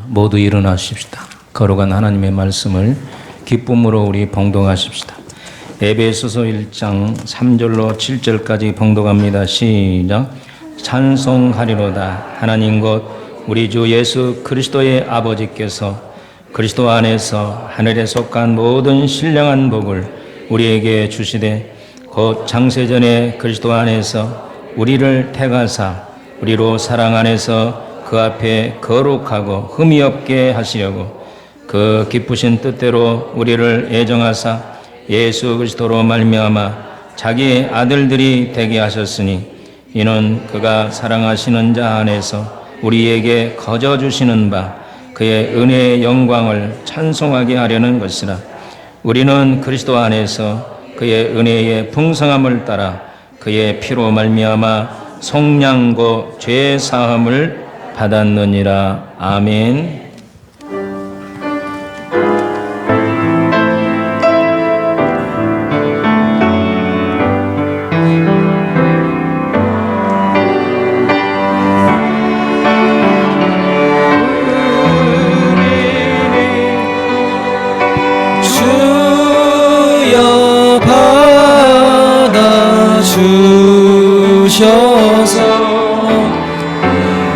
모두 일어나십시다. 거룩한 하나님의 말씀을 기쁨으로 우리 봉독하십시다. 에베소서 1장 3절로 7절까지 봉독합니다. 시작. 찬송하리로다. 하나님 곧 우리 주 예수 그리스도의 아버지께서 그리스도 안에서 하늘에 속한 모든 신령한 복을 우리에게 주시되 곧 창세전에 그리스도 안에서 우리를 택하사 우리로 사랑 안에서 그 앞에 거룩하고 흠이 없게 하시려고 그 기쁘신 뜻대로 우리를 애정하사 예수 그리스도로 말미암아 자기의 아들들이 되게 하셨으니 이는 그가 사랑하시는 자 안에서 우리에게 거저 주시는 바 그의 은혜의 영광을 찬송하게 하려는 것이라. 우리는 그리스도 안에서 그의 은혜의 풍성함을 따라 그의 피로 말미암아 속량고 죄 사함을 받았느니라. 아멘. 주여 받아 주셔서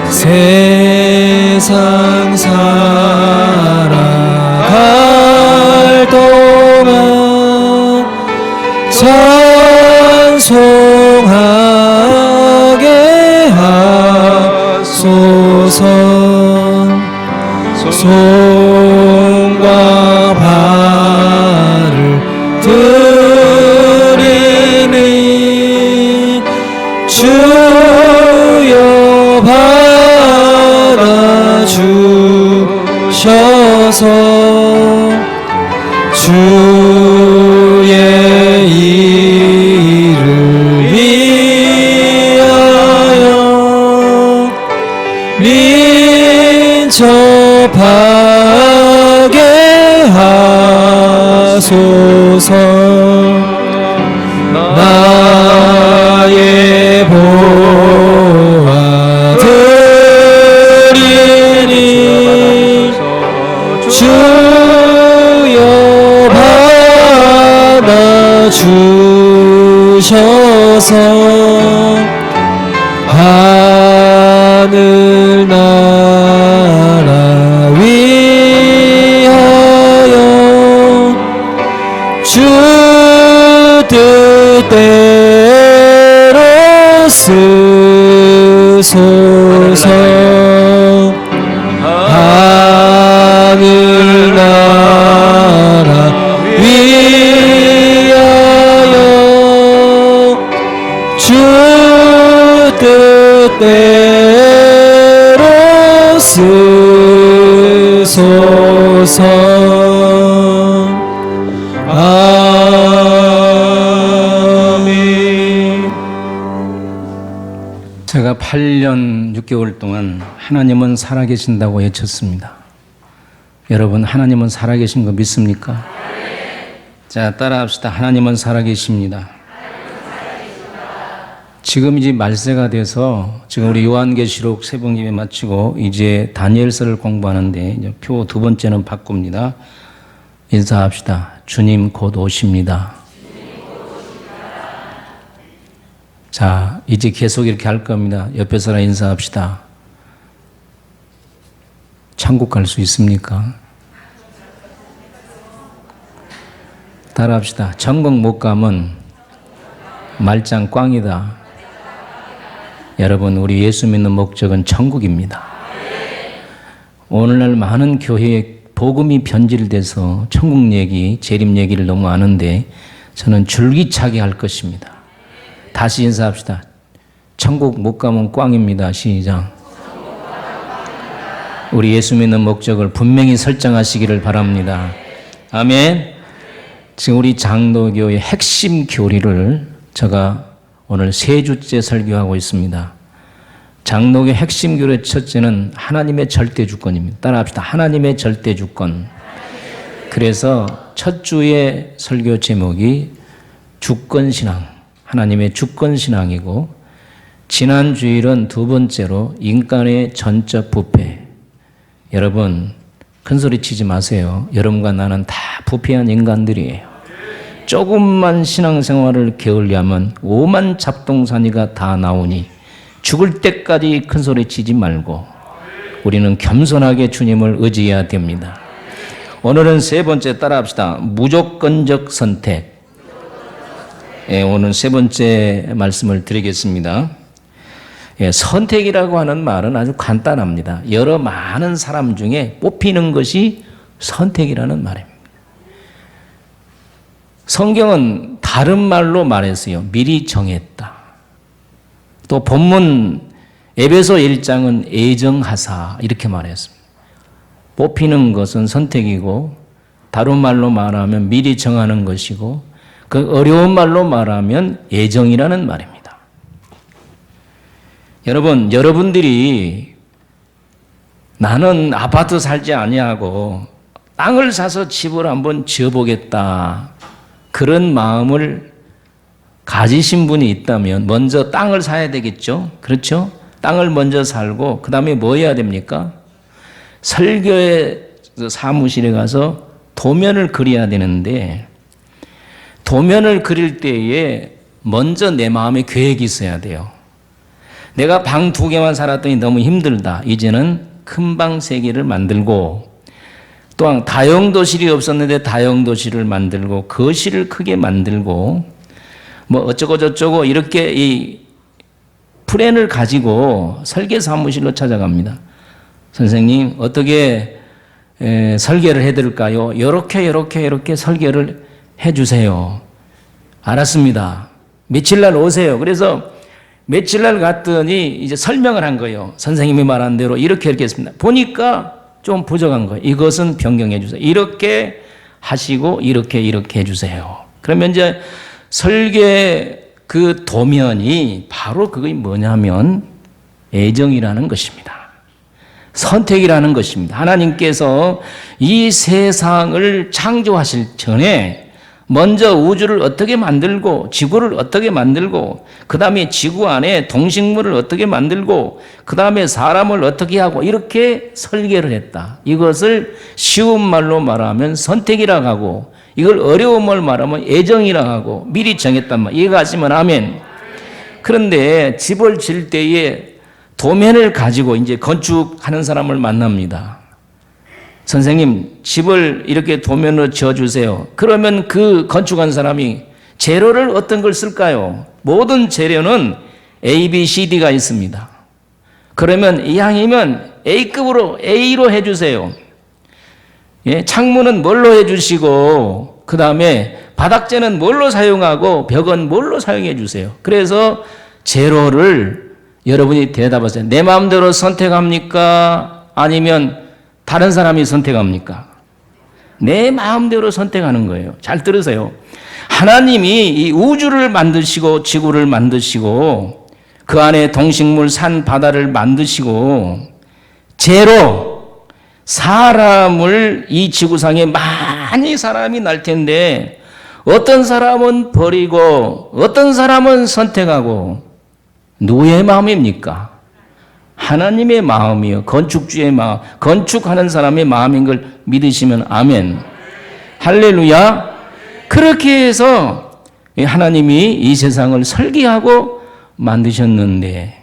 세상 살아갈 동안 찬송하게 하소서. 손과 발을 드리니 주여 받아 주셔서 주의 일을 위하여 민첩하게 하소서. 나의 보아드리니 주여 받아 주셔서 하늘나라 위하여 주 뜻대로 쓰소서. 하늘나라 위하여 주 뜻대로 쓰소서. 아멘. 제가 8년 6개월 동안 하나님은 살아계신다고 외쳤습니다. 여러분, 하나님은 살아계신 거 믿습니까? 자, 따라합시다. 하나님은 살아계십니다. 지금 이제 말세가 돼서 지금 우리 요한계시록 새벽 예배 마치고 이제 다니엘서를 공부하는데 이제 표 두 번째는 바꿉니다. 인사합시다. 주님 곧 오십니다. 자, 이제 계속 이렇게 할 겁니다. 옆에 사람 인사합시다. 천국 갈 수 있습니까? 따라합시다. 천국 못 가면 말짱 꽝이다. 여러분, 우리 예수 믿는 목적은 천국입니다. 오늘날 많은 교회에 복음이 변질돼서 천국 얘기, 재림 얘기를 너무 아는데 저는 줄기차게 할 것입니다. 다시 인사합시다. 천국 못 가면 꽝입니다. 시작. 우리 예수 믿는 목적을 분명히 설정하시기를 바랍니다. 아멘. 지금 우리 장로교의 핵심 교리를 제가 오늘 세 주째 설교하고 있습니다. 장로교 핵심 교리의 첫째는 하나님의 절대 주권입니다. 따라합시다. 하나님의 절대 주권. 그래서 첫 주의 설교 제목이 주권신앙, 하나님의 주권신앙이고, 지난 주일은 두 번째로 인간의 전적 부패. 여러분, 큰 소리 치지 마세요. 여러분과 나는 다 부패한 인간들이에요. 조금만 신앙생활을 게을리하면 오만 잡동사니가 다 나오니 죽을 때까지 큰 소리 치지 말고 우리는 겸손하게 주님을 의지해야 됩니다. 오늘은 세 번째 따라합시다. 무조건적 선택. 오늘 세 번째 말씀을 드리겠습니다. 선택이라고 하는 말은 아주 간단합니다. 여러 많은 사람 중에 뽑히는 것이 선택이라는 말입니다. 성경은 다른 말로 말했어요. 미리 정했다. 또 본문 에베소 1장은 애정하사 이렇게 말했습니다. 뽑히는 것은 선택이고 다른 말로 말하면 미리 정하는 것이고 그 어려운 말로 말하면 애정이라는 말입니다. 여러분, 여러분들이 나는 아파트 살지 아니하고 땅을 사서 집을 한번 지어보겠다. 그런 마음을 가지신 분이 있다면 먼저 땅을 사야 되겠죠? 그렇죠? 땅을 먼저 살고 그 다음에 뭐 해야 됩니까? 설교의 사무실에 가서 도면을 그려야 되는데 도면을 그릴 때에 먼저 내 마음에 계획이 있어야 돼요. 내가 방 2개만 살았더니 너무 힘들다. 이제는 큰 방 3개를 만들고 또한 다용도실이 없었는데 다용도실을 만들고 거실을 크게 만들고 뭐 어쩌고 저쩌고 이렇게 이 플랜을 가지고 설계 사무실로 찾아갑니다. 선생님 어떻게 설계를 해드릴까요? 이렇게 설계를 해주세요. 알았습니다. 며칠 날 오세요. 그래서 며칠 날 갔더니 이제 설명을 한 거예요. 선생님이 말한 대로 이렇게 했습니다. 보니까 좀 부족한 거예요. 이것은 변경해 주세요. 이렇게 하시고 이렇게 해주세요. 그러면 이제 설계 그 도면이 바로 그게 뭐냐면 애정이라는 것입니다. 선택이라는 것입니다. 하나님께서 이 세상을 창조하실 전에 먼저 우주를 어떻게 만들고 지구를 어떻게 만들고 그 다음에 지구 안에 동식물을 어떻게 만들고 그 다음에 사람을 어떻게 하고 이렇게 설계를 했다. 이것을 쉬운 말로 말하면 선택이라고 하고 이걸 어려운 말로 말하면 애정이라고 하고 미리 정했단 말. 이해가시면 아멘. 그런데 집을 지을 때에 도면을 가지고 이제 건축하는 사람을 만납니다. 선생님, 집을 이렇게 도면으로 지어주세요. 그러면 그 건축한 사람이 재료를 어떤 걸 쓸까요? 모든 재료는 A, B, C, D가 있습니다. 그러면 이왕이면 A급으로 A로 해주세요. 예, 창문은 뭘로 해주시고 그 다음에 바닥재는 뭘로 사용하고 벽은 뭘로 사용해 주세요. 그래서 재료를 여러분이 대답하세요. 내 마음대로 선택합니까? 아니면 다른 사람이 선택합니까? 내 마음대로 선택하는 거예요. 잘 들으세요. 하나님이 이 우주를 만드시고 지구를 만드시고 그 안에 동식물, 산, 바다를 만드시고 재로 사람을 이 지구상에 많이 사람이 날 텐데 어떤 사람은 버리고 어떤 사람은 선택하고 누구의 마음입니까? 하나님의 마음이요. 건축주의 마음, 건축하는 사람의 마음인 걸 믿으시면 아멘. 할렐루야. 그렇게 해서 하나님이 이 세상을 설계하고 만드셨는데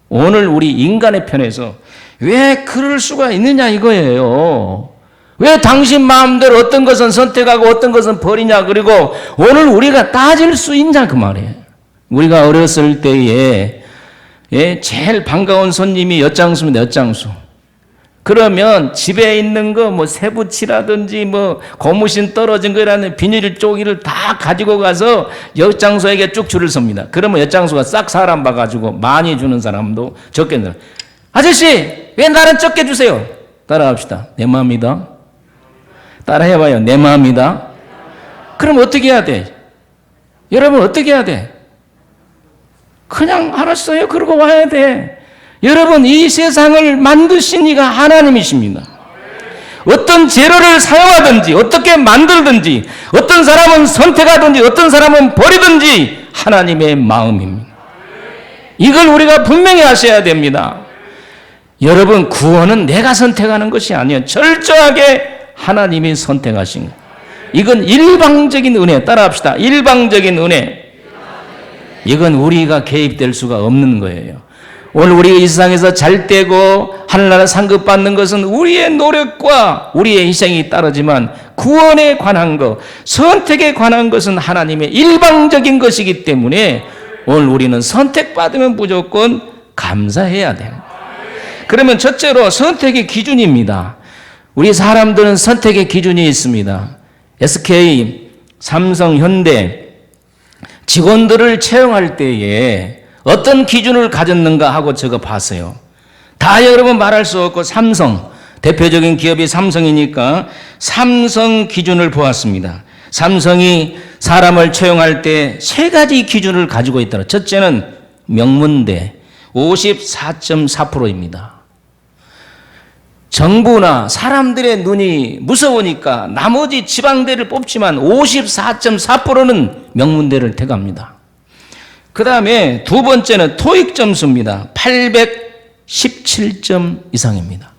오늘 우리 인간의 편에서 왜 그럴 수가 있느냐 이거예요. 왜 당신 마음대로 어떤 것은 선택하고 어떤 것은 버리냐. 그리고 오늘 우리가 따질 수 있냐 그 말이에요. 우리가 어렸을 때에 제일 반가운 손님이 엿장수입니다. 엿장수. 그러면 집에 있는 거 뭐 새부치라든지 뭐 고무신 떨어진 거라는 비닐 쪼기를 다 가지고 가서 엿장수에게 쭉 줄을 섭니다. 그러면 엿장수가 싹 사람 봐가지고 많이 주는 사람도 적게 주는 사람. 아저씨 왜 나는 적게 주세요? 따라합시다. 내 마음이다. 따라해봐요. 내 마음이다. 그럼 어떻게 해야 돼? 여러분 어떻게 해야 돼? 그냥 알았어요. 그러고 와야 돼. 여러분 이 세상을 만드신 이가 하나님이십니다. 어떤 재료를 사용하든지 어떻게 만들든지 어떤 사람은 선택하든지 어떤 사람은 버리든지 하나님의 마음입니다. 이걸 우리가 분명히 아셔야 됩니다. 여러분, 구원은 내가 선택하는 것이 아니에요. 철저하게 하나님이 선택하신 거예요. 이건 일방적인 은혜. 따라합시다. 일방적인 은혜. 이건 우리가 개입될 수가 없는 거예요. 오늘 우리가 이 세상에서 잘 되고 하늘나라 상급 받는 것은 우리의 노력과 우리의 희생이 따르지만 구원에 관한 것, 선택에 관한 것은 하나님의 일방적인 것이기 때문에 오늘 우리는 선택받으면 무조건 감사해야 돼요. 그러면 첫째로 선택의 기준입니다. 우리 사람들은 선택의 기준이 있습니다. SK, 삼성, 현대 직원들을 채용할 때에 어떤 기준을 가졌는가 하고 제가 봤어요. 다 여러분 말할 수 없고 삼성, 대표적인 기업이 삼성이니까 삼성 기준을 보았습니다. 삼성이 사람을 채용할 때 세 가지 기준을 가지고 있더라. 첫째는 명문대 54.4%입니다. 정부나 사람들의 눈이 무서우니까 나머지 지방대를 뽑지만 54.4%는 명문대를 택합니다. 그 다음에 두 번째는 토익 점수입니다. 817점 이상입니다.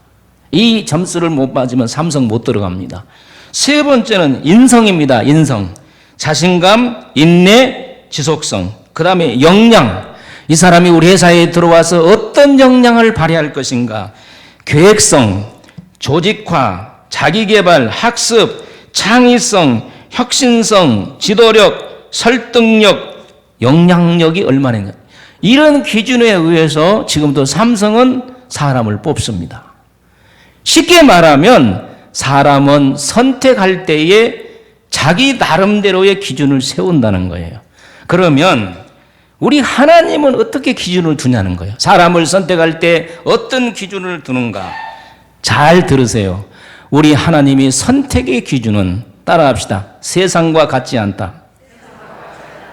이 점수를 못 맞으면 삼성 못 들어갑니다. 세 번째는 인성입니다. 인성. 자신감, 인내, 지속성. 그 다음에 역량. 이 사람이 우리 회사에 들어와서 어떤 역량을 발휘할 것인가. 계획성, 조직화, 자기개발, 학습, 창의성, 혁신성, 지도력, 설득력, 영향력이 얼마나 있는가. 이런 기준에 의해서 지금도 삼성은 사람을 뽑습니다. 쉽게 말하면 사람은 선택할 때에 자기 나름대로의 기준을 세운다는 거예요. 그러면 우리 하나님은 어떻게 기준을 두냐는 거예요. 사람을 선택할 때 어떤 기준을 두는가. 잘 들으세요. 우리 하나님이 선택의 기준은 따라합시다. 세상과 같지 않다.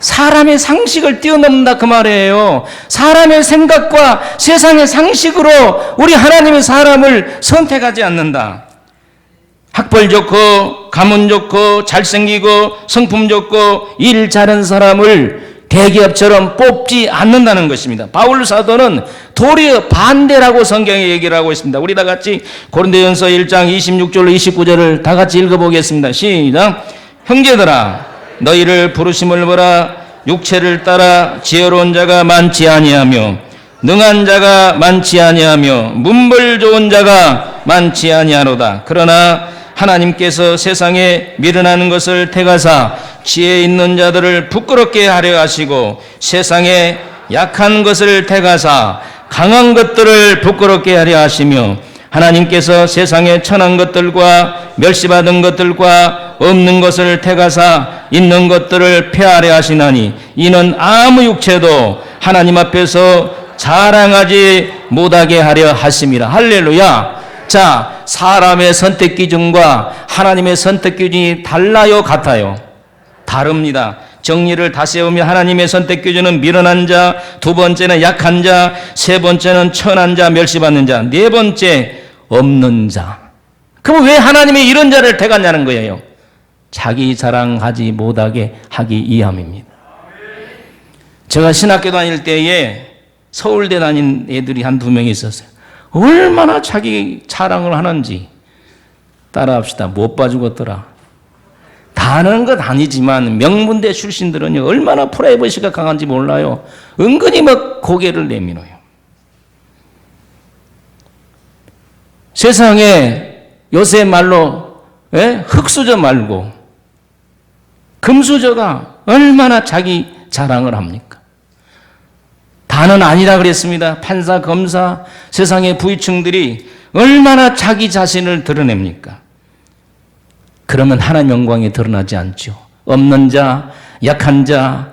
사람의 상식을 뛰어넘는다 그 말이에요. 사람의 생각과 세상의 상식으로 우리 하나님의 사람을 선택하지 않는다. 학벌 좋고 가문 좋고 잘생기고 성품 좋고 일 잘하는 사람을 대기업처럼 뽑지 않는다는 것입니다. 바울 사도는 도리어 반대라고 성경에 얘기를 하고 있습니다. 우리 다 같이 고린도전서 1장 26절로 29절을 다 같이 읽어보겠습니다. 시작. 형제들아 너희를 부르심을 보라. 육체를 따라 지혜로운 자가 많지 아니하며 능한 자가 많지 아니하며 문벌 좋은 자가 많지 아니하로다. 그러나 하나님께서 세상에 미련한 것을 택하사 지혜 있는 자들을 부끄럽게 하려 하시고 세상에 약한 것을 택하사 강한 것들을 부끄럽게 하려 하시며 하나님께서 세상에 천한 것들과 멸시받은 것들과 없는 것을 택하사 있는 것들을 폐하려 하시나니 이는 아무 육체도 하나님 앞에서 자랑하지 못하게 하려 하심이라. 할렐루야. 자, 사람의 선택 기준과 하나님의 선택 기준이 달라요, 같아요? 다릅니다. 정리를 다시 해보면 하나님의 선택 기준은 미련한 자, 두 번째는 약한 자, 세 번째는 천한 자, 멸시받는 자, 네 번째 없는 자. 그럼 왜 하나님이 이런 자를 택하냐는 거예요. 자기 자랑하지 못하게 하기 위함입니다. 제가 신학교 다닐 때에 서울대 다닌 애들이 한두 명이 있었어요. 얼마나 자기 자랑을 하는지 따라합시다. 못 봐주겠더라. 다 하는 것 아니지만 명문대 출신들은요 얼마나 프라이버시가 강한지 몰라요. 은근히 막 고개를 내밀어요. 세상에 요새 말로 흙수저 말고 금수저가 얼마나 자기 자랑을 합니까? 다는 아니라 그랬습니다. 판사, 검사, 세상의 부위층들이 얼마나 자기 자신을 드러냅니까? 그러면 하나님 영광이 드러나지 않죠. 없는 자, 약한 자,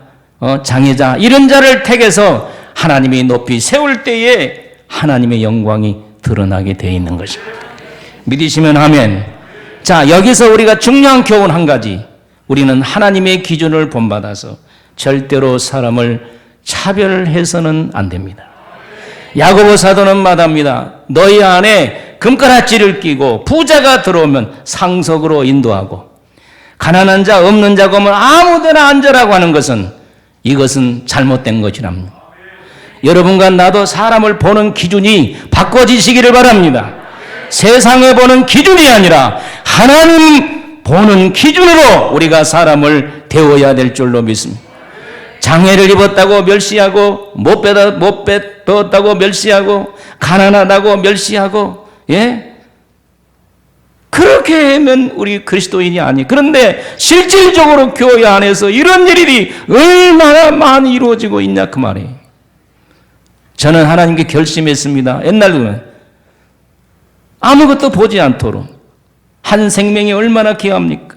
장애자 이런 자를 택해서 하나님이 높이 세울 때에 하나님의 영광이 드러나게 되어 있는 것입니다. 믿으시면 아멘. 자, 여기서 우리가 중요한 교훈 한 가지. 우리는 하나님의 기준을 본받아서 절대로 사람을 차별해서는 안 됩니다. 야고보 사도는 말합니다. 너희 안에 금가라지를 끼고 부자가 들어오면 상석으로 인도하고 가난한 자 없는 자가 오면 아무데나 앉으라고 하는 것은 이것은 잘못된 것이랍니다. 여러분과 나도 사람을 보는 기준이 바꿔지시기를 바랍니다. 세상을 보는 기준이 아니라 하나님 보는 기준으로 우리가 사람을 대워야 될 줄로 믿습니다. 장애를 입었다고 멸시하고 못 배웠다고 멸시하고 가난하다고 멸시하고 그렇게 하면 우리 그리스도인이 아니. 그런데 실질적으로 교회 안에서 이런 일이 얼마나 많이 이루어지고 있냐 그 말이에요. 저는 하나님께 결심했습니다. 옛날에는 아무것도 보지 않도록. 한 생명이 얼마나 귀합니까?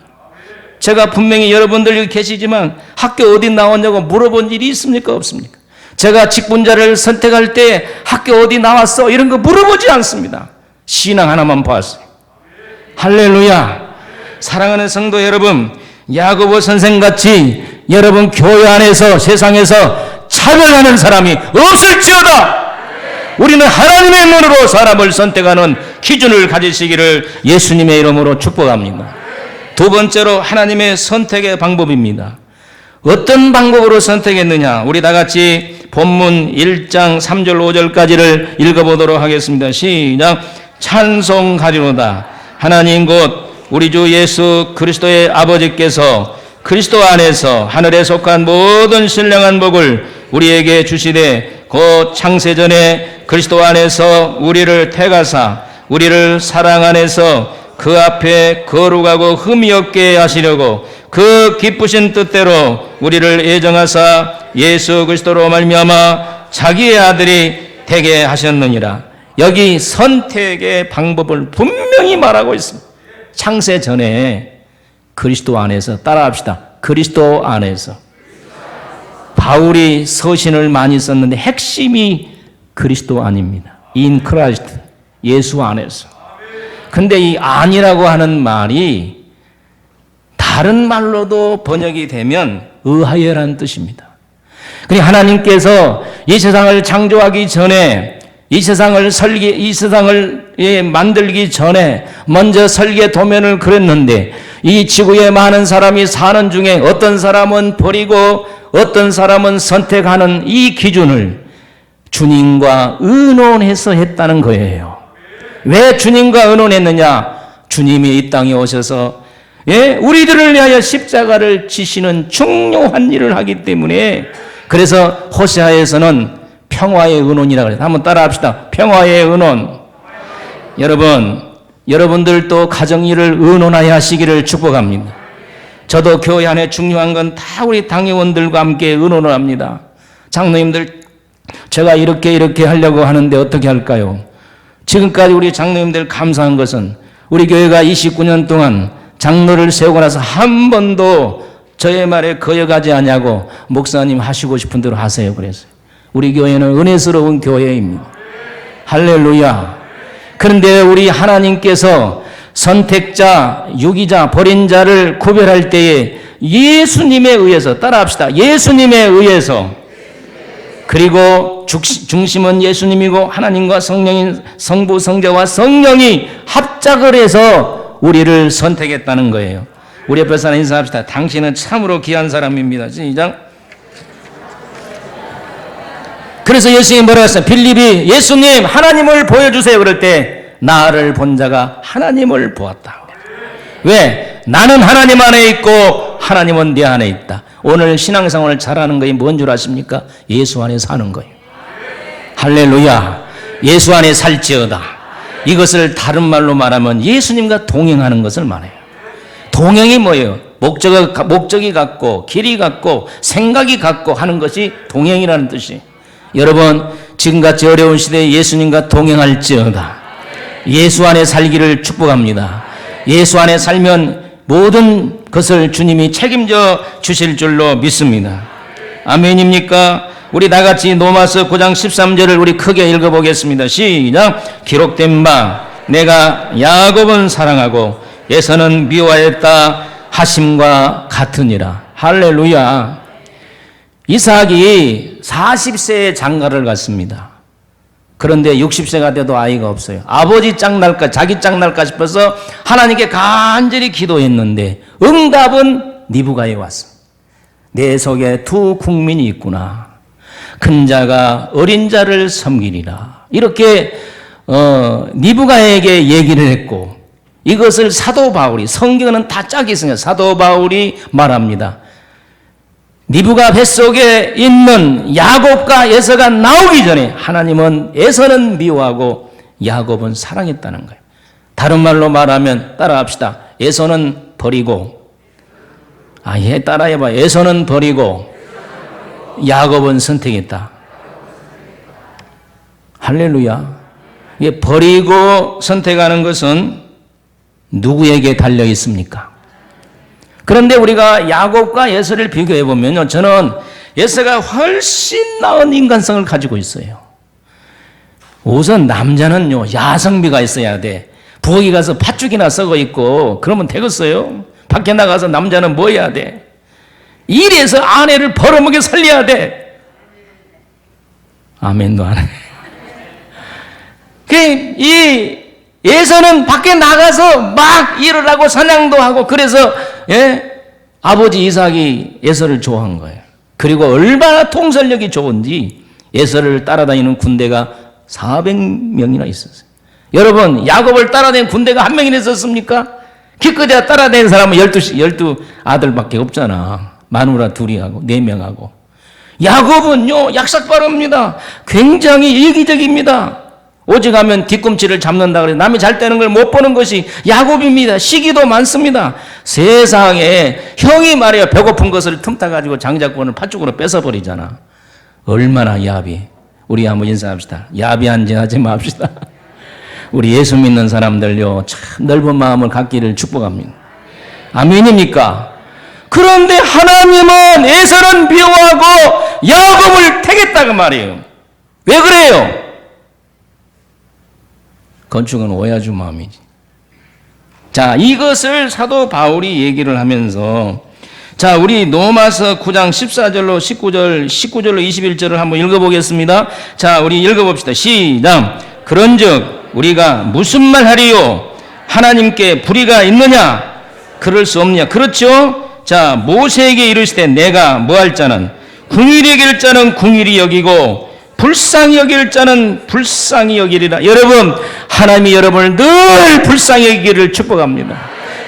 제가 분명히 여러분들 여기 계시지만 학교 어디 나왔냐고 물어본 일이 있습니까? 없습니까? 제가 직분자를 선택할 때 학교 어디 나왔어? 이런 거 물어보지 않습니다. 신앙 하나만 봤어요. 할렐루야. 사랑하는 성도 여러분, 야고보 선생같이 여러분 교회 안에서 세상에서 차별하는 사람이 없을지어다. 우리는 하나님의 눈으로 사람을 선택하는 기준을 가지시기를 예수님의 이름으로 축복합니다. 두 번째로 하나님의 선택의 방법입니다. 어떤 방법으로 선택했느냐? 우리 다 같이 본문 1장 3절 5절까지를 읽어보도록 하겠습니다. 시작. 찬송하리로다. 하나님 곧 우리 주 예수 그리스도의 아버지께서 그리스도 안에서 하늘에 속한 모든 신령한 복을 우리에게 주시되 곧 창세전에 그리스도 안에서 우리를 택하사 우리를 사랑 안에서 그 앞에 거룩하고 흠이 없게 하시려고 그 기쁘신 뜻대로 우리를 예정하사 예수 그리스도로 말미암아 자기의 아들이 되게 하셨느니라. 여기 선택의 방법을 분명히 말하고 있습니다. 창세 전에 그리스도 안에서 따라합시다. 그리스도 안에서. 바울이 서신을 많이 썼는데 핵심이 그리스도 안입니다. In Christ. 예수 안에서. 근데 이 안이라고 하는 말이 다른 말로도 번역이 되면 의하여라는 뜻입니다. 그러니까 하나님께서 이 세상을 창조하기 전에 이 세상을 만들기 전에 먼저 설계 도면을 그렸는데 이 지구에 많은 사람이 사는 중에 어떤 사람은 버리고 어떤 사람은 선택하는 이 기준을 주님과 의논해서 했다는 거예요. 왜 주님과 의논했느냐? 주님이 이 땅에 오셔서 우리들을 위하여 십자가를 지시는 중요한 일을 하기 때문에 그래서 호세아에서는 평화의 의논이라고 해요. 한번 따라합시다. 평화의 의논. 여러분들도 가정일을 의논하여 하시기를 축복합니다. 저도 교회 안에 중요한 건 다 우리 당회원들과 함께 의논을 합니다. 장로님들 제가 이렇게 하려고 하는데 어떻게 할까요? 지금까지 우리 장로님들 감사한 것은 우리 교회가 29년 동안 장로를 세우고 나서 한 번도 저의 말에 거역하지 않냐고 목사님 하시고 싶은 대로 하세요. 그래서 우리 교회는 은혜스러운 교회입니다. 할렐루야. 그런데 우리 하나님께서 선택자, 유기자, 버린 자를 구별할 때에 예수님에 의해서 따라합시다. 예수님에 의해서 그리고 중심은 예수님이고 하나님과 성령인 성부, 성자와 성령이 합작을 해서 우리를 선택했다는 거예요. 우리 옆에 사람 인사합시다. 당신은 참으로 귀한 사람입니다. 시작. 그래서 예수님이 뭐라고 했어요? 빌립이 예수님 하나님을 보여주세요. 그럴 때 나를 본 자가 하나님을 보았다. 왜? 나는 하나님 안에 있고 하나님은 내 안에 있다. 오늘 신앙생활을 잘하는 것이 뭔 줄 아십니까? 예수 안에 사는 거예요. 할렐루야. 예수 안에 살지어다. 이것을 다른 말로 말하면 예수님과 동행하는 것을 말해요. 동행이 뭐예요? 목적이 같고 길이 같고 생각이 같고 하는 것이 동행이라는 뜻이에요. 여러분 지금같이 어려운 시대에 예수님과 동행할지어다. 예수 안에 살기를 축복합니다. 예수 안에 살면 모든 것을 주님이 책임져 주실 줄로 믿습니다. 아멘입니까? 우리 다같이 로마서 9장 13절을 우리 크게 읽어보겠습니다. 시작. 기록된 바 내가 야곱은 사랑하고 에서는 미워했다 하심과 같으니라. 할렐루야. 이삭이 40세에 장가를 갔습니다. 그런데 60세가 돼도 아이가 없어요. 아버지 짝날까 자기 짝날까 싶어서 하나님께 간절히 기도했는데 응답은 리브가에 왔어. 내 속에 두 국민이 있구나. 큰 자가 어린 자를 섬기리라. 이렇게 니브가에게 얘기를 했고, 이것을 사도 바울이, 성경은 다 짝이 있으니까 사도 바울이 말합니다. 니브가 뱃속에 있는 야곱과 에서가 나오기 전에 하나님은 에서는 미워하고 야곱은 사랑했다는 거예요. 다른 말로 말하면 따라합시다. 에서는 버리고, 따라해봐. 에서는 버리고 야곱은 선택했다. 할렐루야. 이게 버리고 선택하는 것은 누구에게 달려 있습니까? 그런데 우리가 야곱과 에서를 비교해 보면요, 저는 에서가 훨씬 나은 인간성을 가지고 있어요. 우선 남자는요, 야성미가 있어야 돼. 부엌에 가서 팥죽이나 썩어 있고 그러면 되겠어요? 밖에 나가서 남자는 뭐 해야 돼? 일해서 아내를 벌어먹여 살려야 돼. 아멘도 안 해. 이 에서는 밖에 나가서 막 일을 하고 사냥도 하고, 그래서 아버지 이삭이 에서를 좋아한 거예요. 그리고 얼마나 통솔력이 좋은지 에서를 따라다니는 군대가 400명이나 있었어요. 여러분, 야곱을 따라다니는 군대가 한 명이나 있었습니까? 기껏해야 따라다니는 사람은 12 아들밖에 없잖아. 마누라 둘이 하고 4명하고. 야곱은요, 약삭빠릅니다. 굉장히 이기적입니다. 오직 하면 뒤꿈치를 잡는다 그래서 남이 잘 되는 걸 못 보는 것이 야곱입니다. 시기도 많습니다. 세상에 형이 말이야 배고픈 것을 틈타가지고 장자권을 팥죽으로 뺏어버리잖아. 얼마나 야비. 우리 한번 인사합시다. 야비한 짓 하지 맙시다. 우리 예수 믿는 사람들요, 참 넓은 마음을 갖기를 축복합니다. 아멘입니까? 그런데 하나님은 에서는 미워하고 야곱을 택했다고 말이에요. 왜 그래요? 건축은 오야주 마음이지. 자, 이것을 사도 바울이 얘기를 하면서, 자, 우리 로마서 9장 14절로 19절로 21절을 한번 읽어보겠습니다. 자, 우리 읽어봅시다. 시작. 그런즉 우리가 무슨 말 하리요? 하나님께 불의가 있느냐? 그럴 수 없느냐? 그렇죠? 자, 모세에게 이르시되 내가 뭐할 자는 궁일이 여길 자는 궁일이 여기고 불쌍히 여길 자는 불쌍히 여기리라. 여러분, 하나님이 여러분을 늘 불쌍히 여기기를 축복합니다.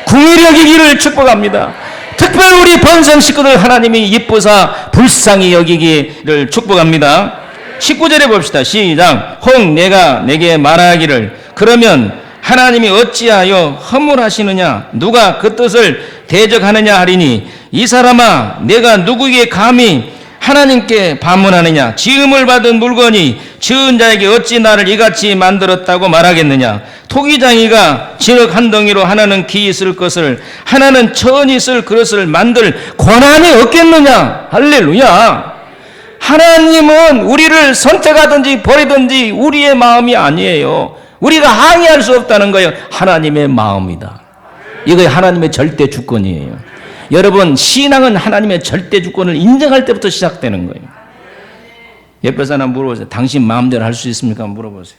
궁일이 여기기를 축복합니다. 특별히 우리 번성 식구들 하나님이 이쁘사 불쌍히 여기기를 축복합니다. 19절에 봅시다. 시작. 혹 내가 내게 말하기를 그러면 하나님이 어찌하여 허물하시느냐? 누가 그 뜻을 대적하느냐 하리니 이 사람아, 내가 누구에게 감히 하나님께 반문하느냐? 지음을 받은 물건이 지은 자에게 어찌 나를 이같이 만들었다고 말하겠느냐? 토기장이가 진흙 한 덩이로 하나는 기 있을 것을 하나는 천이 쓸 그릇을 만들 권한이 없겠느냐? 할렐루야. 하나님은 우리를 선택하든지 버리든지 우리의 마음이 아니에요. 우리가 항의할 수 없다는 거예요. 하나님의 마음이다. 이거 하나님의 절대 주권이에요. 여러분, 신앙은 하나님의 절대 주권을 인정할 때부터 시작되는 거예요. 옆에 사람 물어보세요. 당신 마음대로 할 수 있습니까? 물어보세요.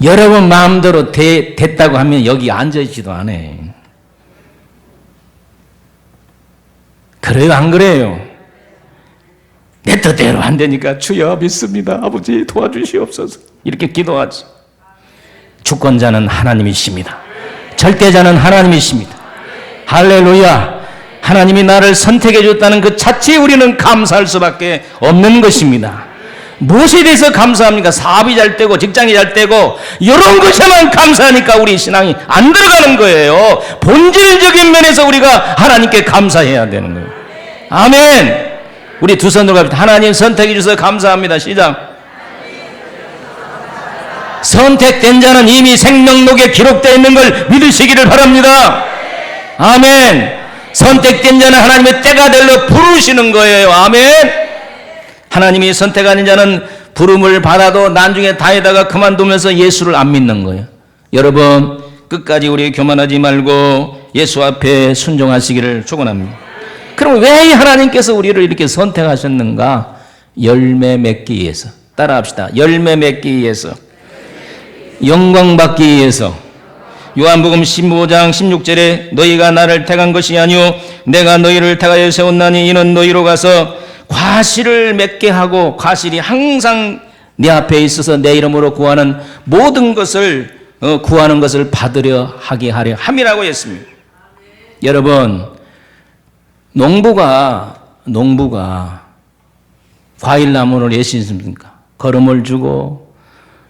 여러분 마음대로 됐다고 하면 여기 앉아있지도 않아. 그래요, 안 그래요? 내 뜻대로 안 되니까 주여 믿습니다. 아버지 도와주시옵소서. 이렇게 기도하지. 주권자는 하나님이십니다. 절대자는 하나님이십니다. 할렐루야. 하나님이 나를 선택해 줬다는 그 자체에 우리는 감사할 수밖에 없는 것입니다. 무엇에 대해서 감사합니까? 사업이 잘 되고 직장이 잘 되고 이런 것에만 감사하니까 우리 신앙이 안 들어가는 거예요. 본질적인 면에서 우리가 하나님께 감사해야 되는 거예요. 아멘. 우리 두 손으로 갑시다. 하나님 선택해 주셔서 감사합니다. 시작. 선택된 자는 이미 생명록에 기록되어 있는 걸 믿으시기를 바랍니다. 아멘. 선택된 자는 하나님의 때가 되려 부르시는 거예요. 아멘. 하나님이 선택하는 자는 부름을 받아도 나중에 다에다가 그만두면서 예수를 안 믿는 거예요. 여러분, 끝까지 우리 교만하지 말고 예수 앞에 순종하시기를 축원합니다. 그럼 왜 하나님께서 우리를 이렇게 선택하셨는가? 열매 맺기 위해서. 따라합시다. 열매 맺기 위해서, 영광 받기 위해서, 요한복음 15장 16절에 너희가 나를 택한 것이 아니요 내가 너희를 택하여 세웠나니 이는 너희로 가서 과실을 맺게 하고 과실이 항상 내 앞에 있어서 내 이름으로 구하는 모든 것을 구하는 것을 받으려 하게 하려 함이라고 했습니다. 여러분, 농부가 과일나무를 예시했습니까? 거름을 주고,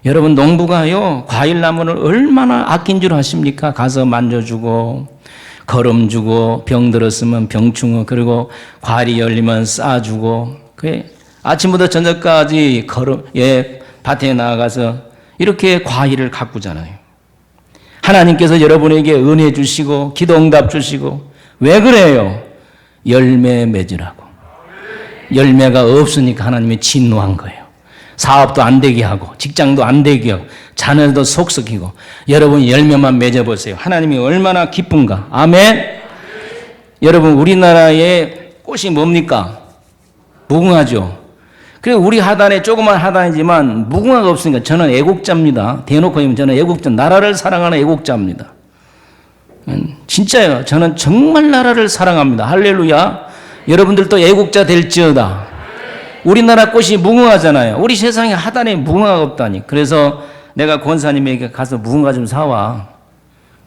여러분 농부가요 과일나무를 얼마나 아낀 줄 아십니까? 가서 만져주고 거름 주고 병 들었으면 병충어, 그리고 과일이 열리면 싸주고, 아침부터 저녁까지 밭에 나가서 이렇게 과일을 가꾸잖아요. 하나님께서 여러분에게 은혜 주시고 기도 응답 주시고, 왜 그래요? 열매 맺으라고. 열매가 없으니까 하나님이 진노한 거예요. 사업도 안 되게 하고 직장도 안 되게 하고 자녀도 속썩이고. 여러분 열매만 맺어보세요. 하나님이 얼마나 기쁜가. 아멘. 여러분 우리나라의 꽃이 뭡니까? 무궁화죠. 그리고 우리 하단에 조그만 하단이지만 무궁화가 없으니까 저는 애국자입니다. 대놓고 하면 저는 애국자, 나라를 사랑하는 애국자입니다. 진짜요. 저는 정말 나라를 사랑합니다. 할렐루야. 여러분들도 애국자 될지어다. 우리나라 꽃이 무궁화잖아요. 우리 세상에 하단에 무궁화가 없다니. 그래서 내가 권사님에게 가서 무궁화 좀 사와.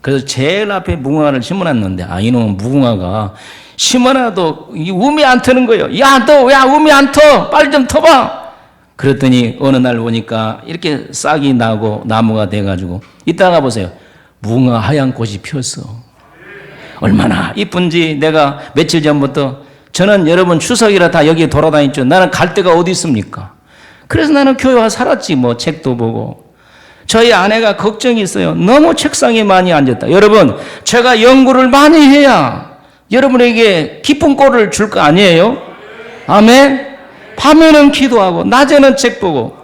그래서 제일 앞에 무궁화를 심어놨는데, 이놈은 무궁화가 심어놔도 음이 안 트는 거예요. 야, 너 왜 음이 안 터? 빨리 좀 터봐. 그랬더니 어느 날 보니까 이렇게 싹이 나고 나무가 돼가지고, 이따가 보세요. 무궁화 하얀 꽃이 피었어. 얼마나 이쁜지. 내가 며칠 전부터, 저는 여러분 추석이라 다 여기 돌아다녔죠. 나는 갈 데가 어디 있습니까? 그래서 나는 교회 와 살았지. 뭐 책도 보고. 저희 아내가 걱정이 있어요. 너무 책상에 많이 앉았다. 여러분, 제가 연구를 많이 해야 여러분에게 기쁜 꼴을 줄 거 아니에요? 아멘. 밤에는 기도하고 낮에는 책 보고,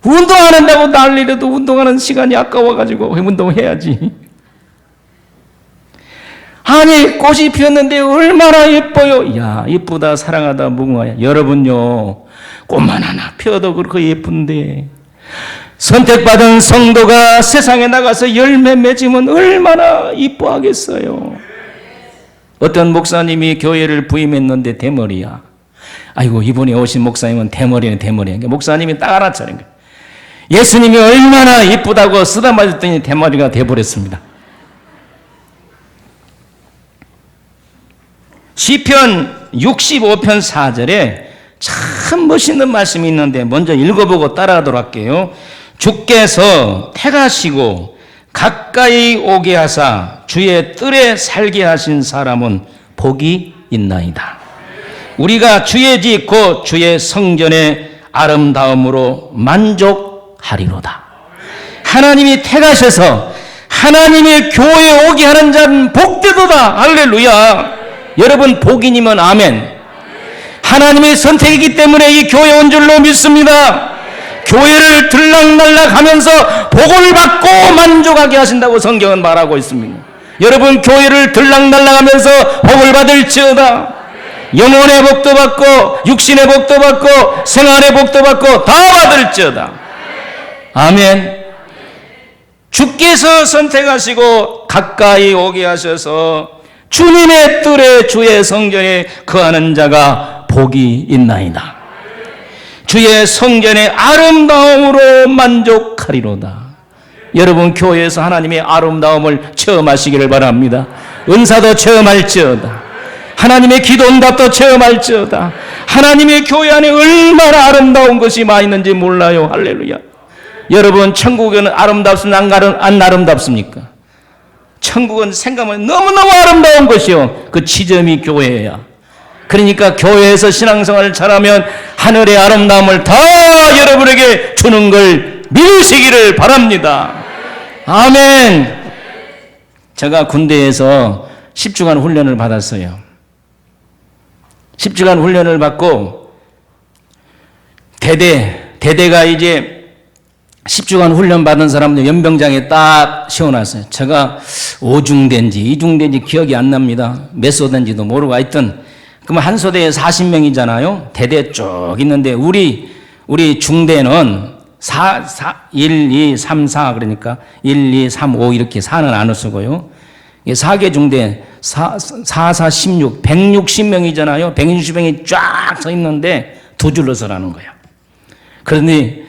운동하는다고 난리라도 운동하는 시간이 아까워가지고 운동해야지. 아니 꽃이 피었는데 얼마나 예뻐요. 야, 예쁘다 사랑하다 무궁화야. 여러분요, 꽃만 하나 피어도 그렇게 예쁜데 선택받은 성도가 세상에 나가서 열매 맺으면 얼마나 이뻐하겠어요. 어떤 목사님이 교회를 부임했는데 대머리야. 아이고 이번에 오신 목사님은 대머리네. 목사님이 딱 알아차린 거예요. 예수님이 얼마나 이쁘다고 쓰다 맞았더니 대머리가 돼버렸습니다. 시편 65편 4절에 참 멋있는 말씀이 있는데 먼저 읽어보고 따라하도록 할게요. 주께서 택하시고 가까이 오게 하사 주의 뜰에 살게 하신 사람은 복이 있나이다. 우리가 주의 집 곧 주의 성전의 아름다움으로 만족하리로다. 하나님이 택하셔서 하나님의 교회에 오게 하는 자는 복되도다. 할렐루야. 여러분 복인이면 아멘. 하나님의 선택이기 때문에 이 교회에 온 줄로 믿습니다. 교회를 들락날락하면서 복을 받고 만족하게 하신다고 성경은 말하고 있습니다. 여러분 교회를 들락날락하면서 복을 받을지어다. 영혼의 복도 받고 육신의 복도 받고 생활의 복도 받고 다 받을지어다. 아멘. 주께서 선택하시고 가까이 오게 하셔서 주님의 뜰에 주의 성전에 거하는 자가 복이 있나이다. 주의 성전의 아름다움으로 만족하리로다. 여러분 교회에서 하나님의 아름다움을 체험하시기를 바랍니다. 은사도 체험할지어다. 하나님의 기도 응답도 체험할지어다. 하나님의 교회 안에 얼마나 아름다운 것이 많이 있는지 몰라요. 할렐루야. 여러분 천국은 아름답습니까? 안 아름답습니까? 천국은 생각하면 너무너무 아름다운 것이요, 그 지점이 교회야. 그러니까 교회에서 신앙생활을 잘하면 하늘의 아름다움을 다 여러분에게 주는 걸 믿으시기를 바랍니다. 아멘. 제가 군대에서 10주간 훈련을 받았어요. 10주간 훈련을 받고 대대가 이제 10주간 훈련 받은 사람들 연병장에 딱 세워놨어요. 제가 5중대인지 2중대인지 기억이 안 납니다. 몇 소대인지도 모르고 하여튼 그러면 한 소대에 40명이잖아요. 대대 쭉 있는데 우리 중대는 1, 2, 3, 4 그러니까 1, 2, 3, 5 이렇게 4는 안 쓰고요. 4개 중대 4, 4, 16, 160명이잖아요. 160명이 쫙 서 있는데 두 줄로 서라는 거예요. 그런데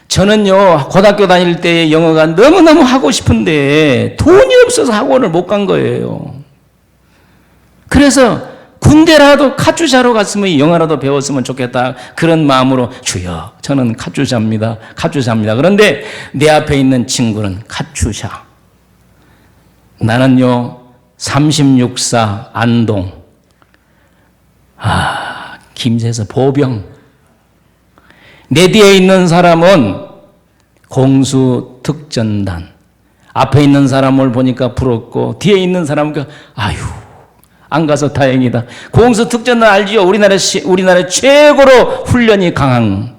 저는요, 고등학교 다닐 때 영어가 너무너무 하고 싶은데 돈이 없어서 학원을 못 간 거예요. 그래서 군대라도 카투샤로 갔으면 영어라도 배웠으면 좋겠다. 그런 마음으로 주여, 저는 카투샤입니다. 카투샤입니다. 그런데 내 앞에 있는 친구는 카투샤. 나는요, 36사 안동. 김제서 보병. 내 뒤에 있는 사람은 공수특전단. 앞에 있는 사람을 보니까 부럽고 뒤에 있는 사람은 아유, 안 가서 다행이다. 공수특전단 알지요? 우리나라 최고로 훈련이 강한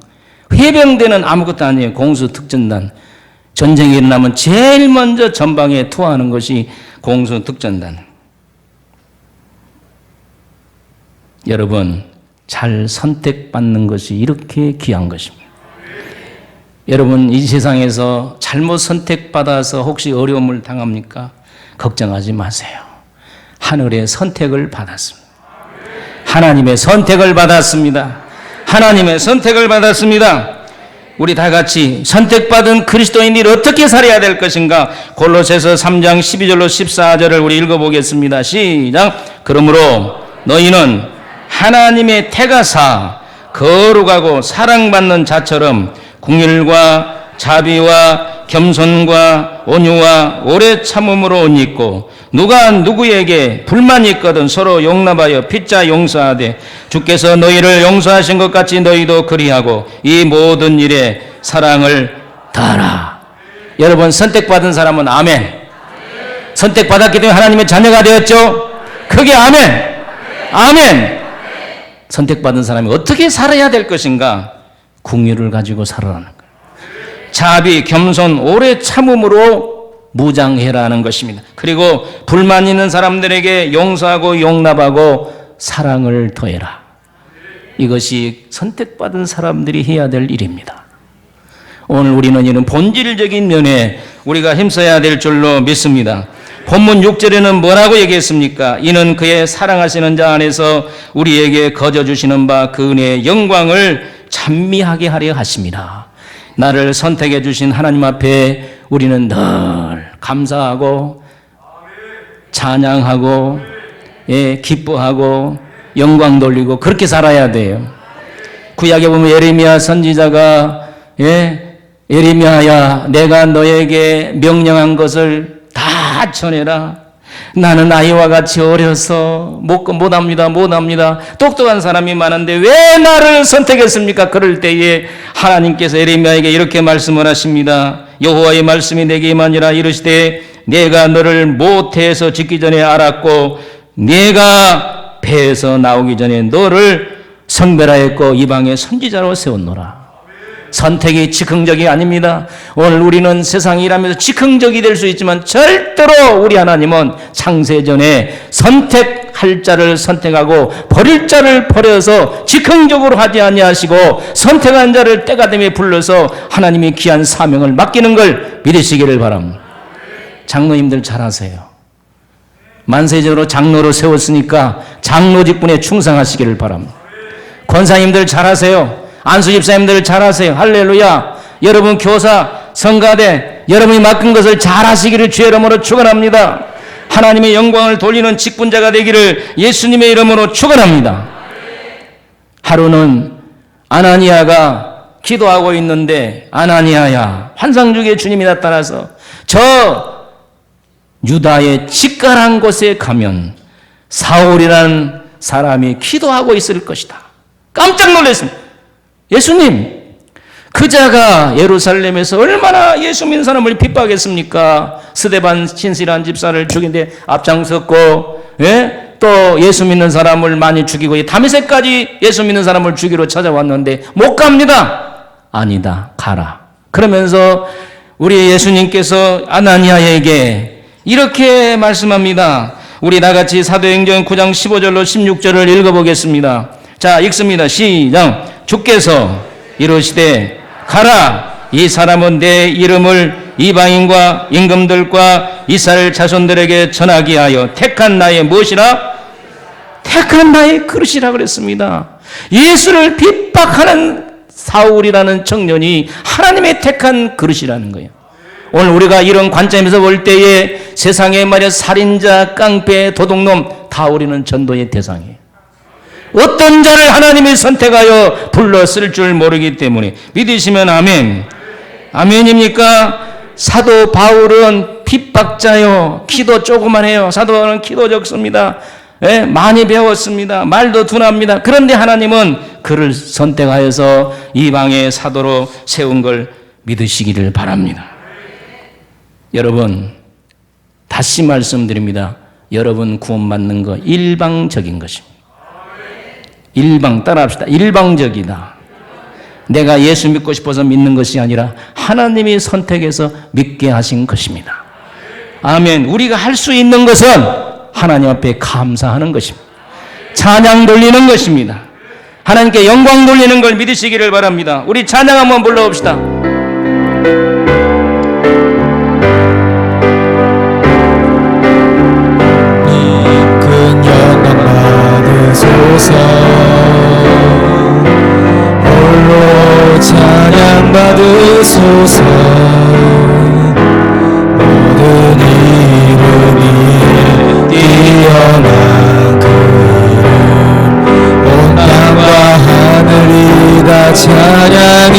해병대는 아무것도 아니에요. 공수특전단. 전쟁이 일어나면 제일 먼저 전방에 투하하는 것이 공수특전단. 여러분, 잘 선택받는 것이 이렇게 귀한 것입니다. 여러분, 이 세상에서 잘못 선택받아서 혹시 어려움을 당합니까? 걱정하지 마세요. 하늘의 선택을 받았습니다. 하나님의 선택을 받았습니다. 하나님의 선택을 받았습니다. 우리 다 같이 선택받은 그리스도인이 어떻게 살아야 될 것인가? 골로새서 3장 12절로 14절을 우리 읽어보겠습니다. 시작. 그러므로 너희는 하나님의 태가사 거룩하고 사랑받는 자처럼 긍휼과 자비와 겸손과 온유와 오래 참음으로 옷 입고 누가 누구에게 불만이 있거든 서로 용납하여 피차 용서하되 주께서 너희를 용서하신 것 같이 너희도 그리하고 이 모든 일에 사랑을 다하라. 여러분, 선택받은 사람은 아멘. 선택받았기 때문에 하나님의 자녀가 되었죠. 크게 아멘. 아멘. 선택받은 사람이 어떻게 살아야 될 것인가? 긍휼을 가지고 살아라는 거예요. 자비, 겸손, 오래 참음으로 무장해라는 것입니다. 그리고 불만 있는 사람들에게 용서하고 용납하고 사랑을 더해라. 이것이 선택받은 사람들이 해야 될 일입니다. 오늘 우리는 이런 본질적인 면에 우리가 힘써야 될 줄로 믿습니다. 본문 6절에는 뭐라고 얘기했습니까? 이는 그의 사랑하시는 자 안에서 우리에게 거저 주시는 바 그 은혜의 영광을 찬미하게 하려 하십니다. 나를 선택해 주신 하나님 앞에 우리는 늘 감사하고 찬양하고 기뻐하고 영광 돌리고 그렇게 살아야 돼요. 구약에 보면 예레미야 선지자가 예레미야야, 내가 너에게 명령한 것을 다 전해라. 나는 아이와 같이 어려서 못합니다. 똑똑한 사람이 많은데 왜 나를 선택했습니까? 그럴 때에 하나님께서 예레미야에게 이렇게 말씀을 하십니다. 여호와의 말씀이 내게 임하니라. 이르시되 내가 너를 모태에서 짓기 전에 알았고 내가 배에서 나오기 전에 너를 성별하였고 이방의 선지자로 세웠노라. 선택이 즉흥적이 아닙니다. 오늘 우리는 세상에 일하면서 즉흥적이 될 수 있지만 절대로 우리 하나님은 창세전에 선택할 자를 선택하고 버릴 자를 버려서 즉흥적으로 하지 아니하시고 선택한 자를 때가 되면 불러서 하나님이 귀한 사명을 맡기는 걸 믿으시기를 바랍니다. 장로님들 잘하세요. 만세적으로 장로를 세웠으니까 장로 직분에 충성하시기를 바랍니다. 권사님들 잘하세요. 안수 집사님들 잘하세요. 할렐루야. 여러분 교사, 성가대 여러분이 맡은 것을 잘하시기를 주의 이름으로 축원합니다. 하나님의 영광을 돌리는 직분자가 되기를 예수님의 이름으로 축원합니다. 하루는 아나니아가 기도하고 있는데 아나니아야, 환상 중에 주님이 나타나서 저 유다의 직갈한 곳에 가면 사울이라는 사람이 기도하고 있을 것이다. 깜짝 놀랐습니다. 예수님, 그자가 예루살렘에서 얼마나 예수 믿는 사람을 핍박했습니까? 스데반 신실한 집사를 죽인데 앞장섰고, 또 예수 믿는 사람을 많이 죽이고 다메섹까지 예수 믿는 사람을 죽이러 찾아왔는데 못 갑니다. 아니다, 가라. 그러면서 우리 예수님께서 아나니아에게 이렇게 말씀합니다. 우리 다같이 사도행전 9장 15절로 16절을 읽어보겠습니다. 자, 읽습니다. 시작. 주께서 이르시되 가라, 이 사람은 내 이름을 이방인과 임금들과 이스라엘 자손들에게 전하게 하여 택한 나의 무엇이라? 택한 나의 그릇이라 그랬습니다. 예수를 핍박하는 사울이라는 청년이 하나님의 택한 그릇이라는 거예요. 오늘 우리가 이런 관점에서 볼 때에 세상에 말이야 살인자, 깡패, 도둑놈 다 우리는 전도의 대상이에요. 어떤 자를 하나님이 선택하여 불렀을 줄 모르기 때문에 믿으시면 아멘. 아멘입니까? 사도 바울은 핍박자요. 키도 조그만 해요. 사도 바울은 키도 적습니다. 예, 많이 배웠습니다. 말도 둔합니다. 그런데 하나님은 그를 선택하여서 이방의 사도로 세운 걸 믿으시기를 바랍니다. 여러분, 다시 말씀드립니다. 여러분 구원받는 거 일방적인 것입니다. 일방, 따라합시다. 일방적이다. 내가 예수 믿고 싶어서 믿는 것이 아니라 하나님이 선택해서 믿게 하신 것입니다. 아멘. 우리가 할 수 있는 것은 하나님 앞에 감사하는 것입니다. 찬양 돌리는 것입니다. 하나님께 영광 돌리는 걸 믿으시기를 바랍니다. 우리 찬양 한번 불러봅시다. 큰 영광 받으소서 홀로 찬양 받으소서 모든 이름이 뛰어난 그 이름 온 땅과 하늘이 다 찬양해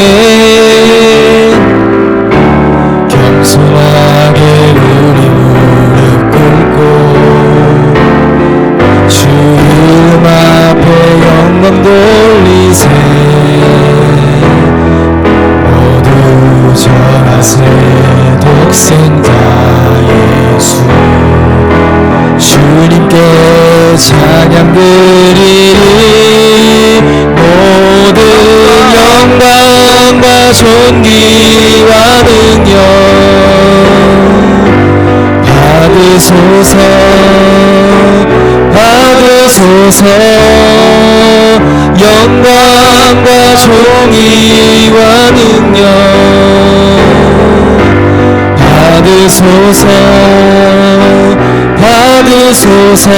겸손하게 우리 무릎 꿇고 주 이름 앞에 영광 돌리세 모두 전하세 독생자 예수 주님께 찬양 드리리 모든 영광과 존귀와 능력 받으소서 받으소서 영광과 존귀와 능력 받으소서 받으소서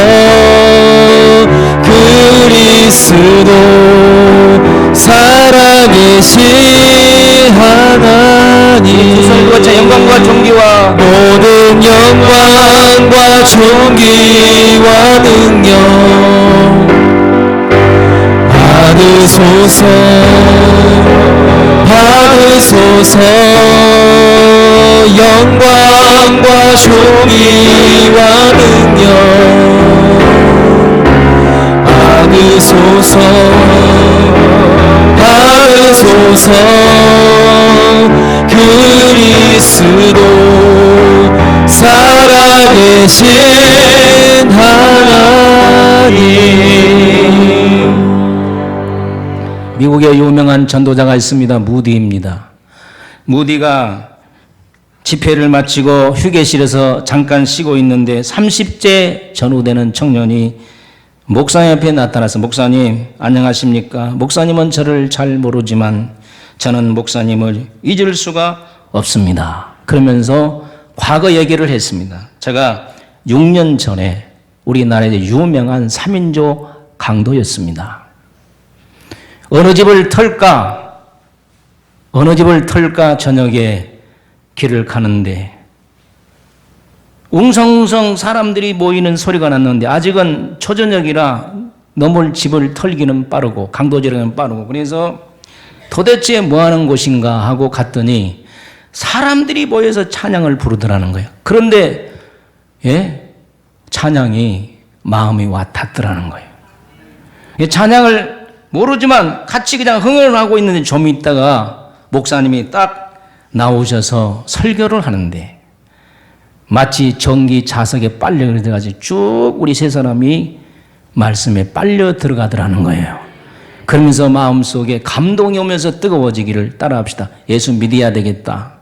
그리스도 살아계신 하나님 영광과 존귀와 모든 영광과 존귀와 능력 받으소서 받으소서 영광과 존귀와 능력 받으소서 받으소서 그리스도 살아계신 하나님. 미국에 유명한 전도자가 있습니다. 무디입니다. 무디가 집회를 마치고 휴게실에서 잠깐 쉬고 있는데 30째 전후되는 청년이 목사님 앞에 나타나서 목사님 안녕하십니까? 목사님은 저를 잘 모르지만 저는 목사님을 잊을 수가 없습니다. 그러면서 과거 얘기를 했습니다. 제가 6년 전에 우리나라의 유명한 3인조 강도였습니다. 어느 집을 털까 저녁에 길을 가는데 웅성웅성 사람들이 모이는 소리가 났는데 아직은 초저녁이라 넘을 집을 털기는 빠르고 강도질하기는 빠르고 그래서 도대체 뭐하는 곳인가 하고 갔더니 사람들이 모여서 찬양을 부르더라는 거예요. 그런데 찬양이 마음이 와 닿더라는 거예요. 찬양을 모르지만 같이 그냥 흥을 하고 있는데 좀 있다가 목사님이 딱 나오셔서 설교를 하는데 마치 전기 자석에 빨려 들어가지 쭉 우리 세 사람이 말씀에 빨려 들어가더라는 거예요. 그러면서 마음속에 감동이 오면서 뜨거워지기를 따라합시다. 예수 믿어야 되겠다.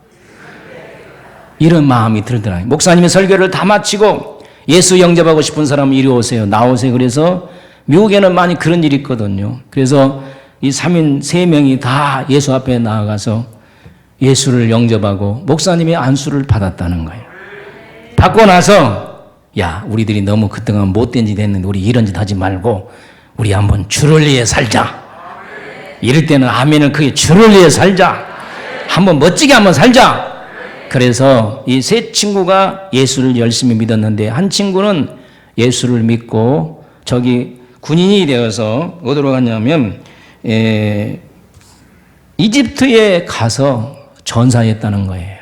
이런 마음이 들더라고요. 목사님이 설교를 다 마치고 예수 영접하고 싶은 사람 이리 오세요. 나오세요. 그래서 미국에는 많이 그런 일이 있거든요. 그래서 이 3인 3명이 다 예수 앞에 나아가서 예수를 영접하고 목사님의 안수를 받았다는 거예요. 받고 나서 야, 우리들이 너무 그동안 못된 짓 했는데 우리 이런 짓 하지 말고 우리 한번 주를 위해 살자. 이럴 때는 아멘을 크게 주를 위해 살자. 한번 멋지게 한번 살자. 그래서 이 세 친구가 예수를 열심히 믿었는데 한 친구는 예수를 믿고 저기 군인이 되어서 어디로 갔냐면 이집트에 가서 전사했다는 거예요.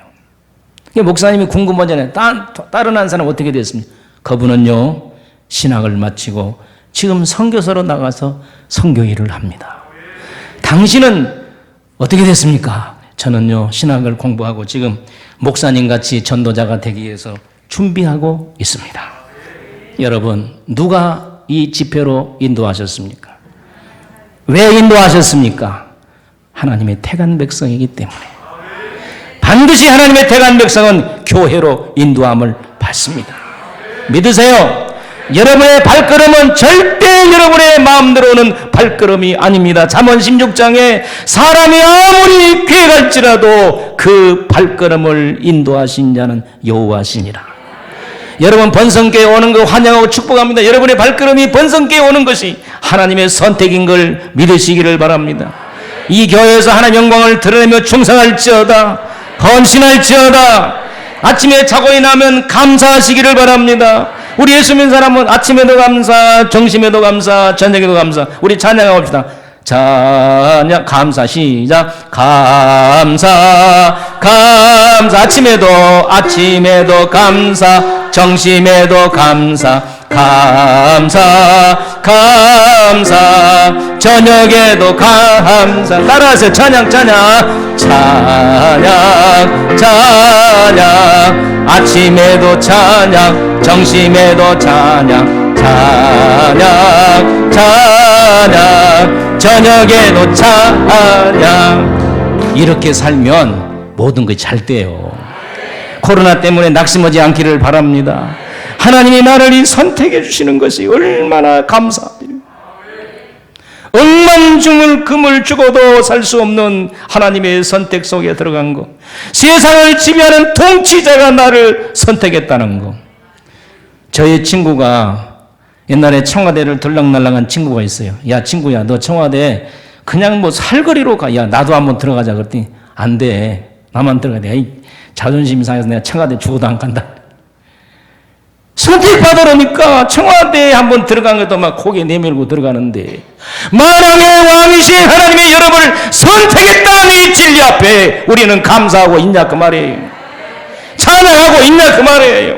목사님이 궁금하잖아요. 다른 한 사람 어떻게 됐습니까? 그분은요, 신학을 마치고 지금 선교사로 나가서 선교 일을 합니다. 당신은 어떻게 됐습니까? 저는요, 신학을 공부하고 지금 목사님 같이 전도자가 되기 위해서 준비하고 있습니다. 여러분, 누가 이 집회로 인도하셨습니까? 왜 인도하셨습니까? 하나님의 택한 백성이기 때문에. 반드시 하나님의 택한 백성은 교회로 인도함을 받습니다. 믿으세요. 여러분의 발걸음은 절대 여러분의 마음대로는 발걸음이 아닙니다. 잠언 16장에 사람이 아무리 괴갈지라도 그 발걸음을 인도하신 자는 여호와시니라. 여러분 번성교회 오는 거 환영하고 축복합니다. 여러분의 발걸음이 번성교회 오는 것이 하나님의 선택인 걸 믿으시기를 바랍니다. 이 교회에서 하나님의 영광을 드러내며 충성할지어다. 헌신할지어다. 아침에 자고 일어나면 감사하시기를 바랍니다. 우리 예수 믿는 사람은 아침에도 감사, 점심에도 감사, 저녁에도 감사. 우리 찬양하고 봅시다. 찬양, 감사, 시작. 감사, 감사. 아침에도 감사, 점심에도 감사, 감사, 감사. 저녁에도 감사. 따라하세요. 찬양, 찬양. 찬양, 찬양. 아침에도 찬양, 점심에도 찬양, 찬양, 찬양. 저녁에도 찬양. 이렇게 살면 모든 것이 잘 돼요. 코로나 때문에 낙심하지 않기를 바랍니다. 하나님이 나를 선택해 주시는 것이 얼마나 감사합니다. 억만 중을 금을 주고도 살 수 없는 하나님의 선택 속에 들어간 것. 세상을 지배하는 통치자가 나를 선택했다는 것. 저의 친구가 옛날에 청와대를 들락날락한 친구가 있어요. 야 친구야, 너 청와대 그냥 뭐 살거리로 가. 야 나도 한번 들어가자. 그랬더니 안 돼. 나만 들어가야 돼. 자존심 상해서 내가 청와대 죽어도 안 간다. 선택받으려니까 청와대에 한번 들어간 것도 막 고개 내밀고 들어가는데, 만왕의 왕이신 하나님이 여러분을 선택했다는 이 진리 앞에 우리는 감사하고 있냐 그 말이에요. 찬양하고 있냐 그 말이에요.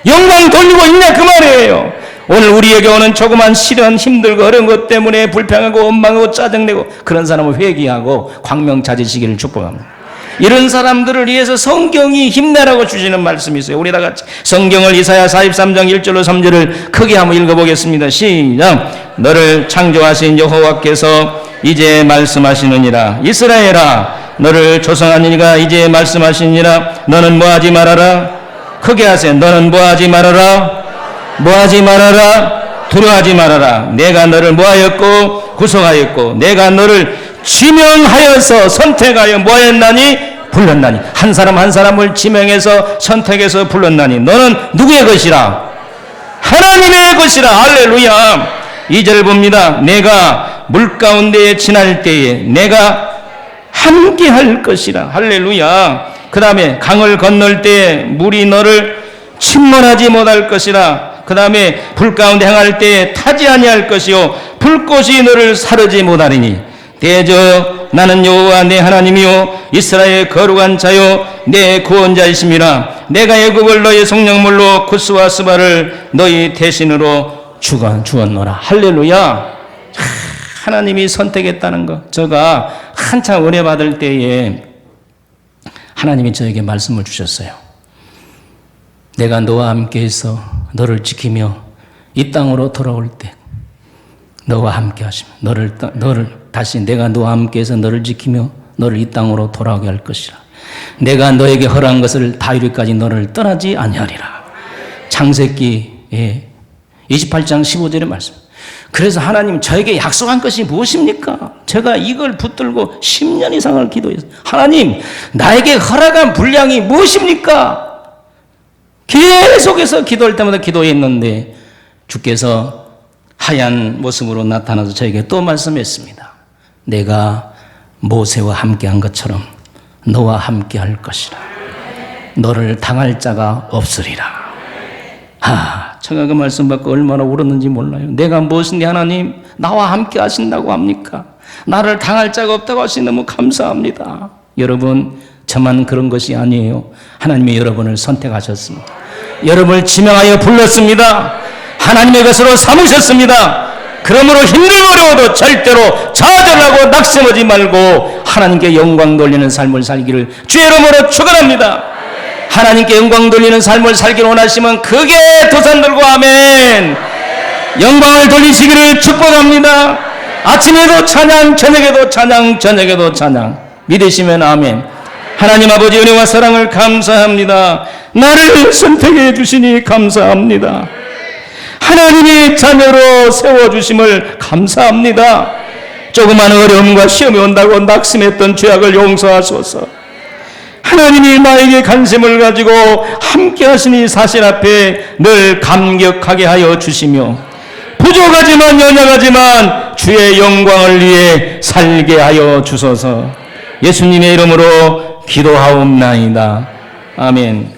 영광 돌리고 있냐 그 말이에요. 오늘 우리에게 오는 조그만 시련, 힘들고 어려운 것 때문에 불평하고 원망하고 짜증내고 그런 사람을 회개하고 광명 찾으시기를 축복합니다. 이런 사람들을 위해서 성경이 힘내라고 주시는 말씀이 있어요. 우리 다 같이 성경을 이사야 43장 1절로 3절을 크게 한번 읽어보겠습니다. 시작. 너를 창조하신 여호와께서 이제 말씀하시느니라. 이스라엘아, 너를 조성한 이가 이제 말씀하시니라. 너는 뭐하지 말아라. 크게 하세요. 너는 뭐하지 말아라. 뭐하지 말아라. 두려워하지 말아라. 내가 너를 뭐하였고 구속하였고 내가 너를 지명하여서 선택하여 뭐했나니 불렀나니. 한 사람 한 사람을 지명해서 선택해서 불렀나니 너는 누구의 것이라? 하나님의 것이라. 할렐루야. 2절 봅니다. 내가 물 가운데에 지날 때에 내가 함께 할 것이라. 할렐루야. 그 다음에 강을 건널 때에 물이 너를 침몰하지 못할 것이라. 그 다음에 불 가운데 행할 때에 타지 아니할 것이요 불꽃이 너를 사르지 못하리니. 대저 나는 여호와 내 하나님이요 이스라엘의 거룩한 자요 내 구원자이심이라. 내가 애굽을 너의 성령물로 구스와 스바를 너희 대신으로 주었노라. 할렐루야. 하나님이 선택했다는 것. 제가 한참 은혜 받을 때에 하나님이 저에게 말씀을 주셨어요. 내가 너와 함께해서 너를 지키며 이 땅으로 돌아올 때 너와 함께 하시며 너를 다시 내가 너와 함께해서 너를 지키며 너를 이 땅으로 돌아오게 할 것이라. 내가 너에게 허락한 것을 다이루기까지 너를 떠나지 아니하리라. 창세기 28장 15절의 말씀. 그래서 하나님 저에게 약속한 것이 무엇입니까? 제가 이걸 붙들고 10년 이상을 기도했어요. 하나님, 나에게 허락한 분량이 무엇입니까? 계속해서 기도할 때마다 기도했는데 주께서 하얀 모습으로 나타나서 저에게 또 말씀했습니다. 내가 모세와 함께한 것처럼 너와 함께할 것이라. 너를 당할 자가 없으리라. 제가 그 말씀 받고 얼마나 울었는지 몰라요. 내가 무엇인데 하나님 나와 함께 하신다고 합니까? 나를 당할 자가 없다고 하시니 너무 감사합니다. 여러분, 저만 그런 것이 아니에요. 하나님이 여러분을 선택하셨습니다. 여러분을 지명하여 불렀습니다. 하나님의 것으로 삼으셨습니다. 그러므로 힘들고 어려워도 절대로 좌절하고 낙심하지 말고 하나님께 영광 돌리는 삶을 살기를 주의 이름으로 축원합니다. 하나님께 영광 돌리는 삶을 살기를 원하시면 크게 두 손 들고 아멘. 영광을 돌리시기를 축복합니다. 아침에도 찬양, 저녁에도 찬양, 저녁에도 찬양. 믿으시면 아멘. 하나님 아버지 은혜와 사랑을 감사합니다. 나를 선택해 주시니 감사합니다. 하나님이 자녀로 세워주심을 감사합니다. 조그만 어려움과 시험이 온다고 낙심했던 죄악을 용서하소서. 하나님이 나에게 관심을 가지고 함께 하시니 사실 앞에 늘 감격하게 하여 주시며 부족하지만 연약하지만 주의 영광을 위해 살게 하여 주소서. 예수님의 이름으로 기도하옵나이다. 아멘.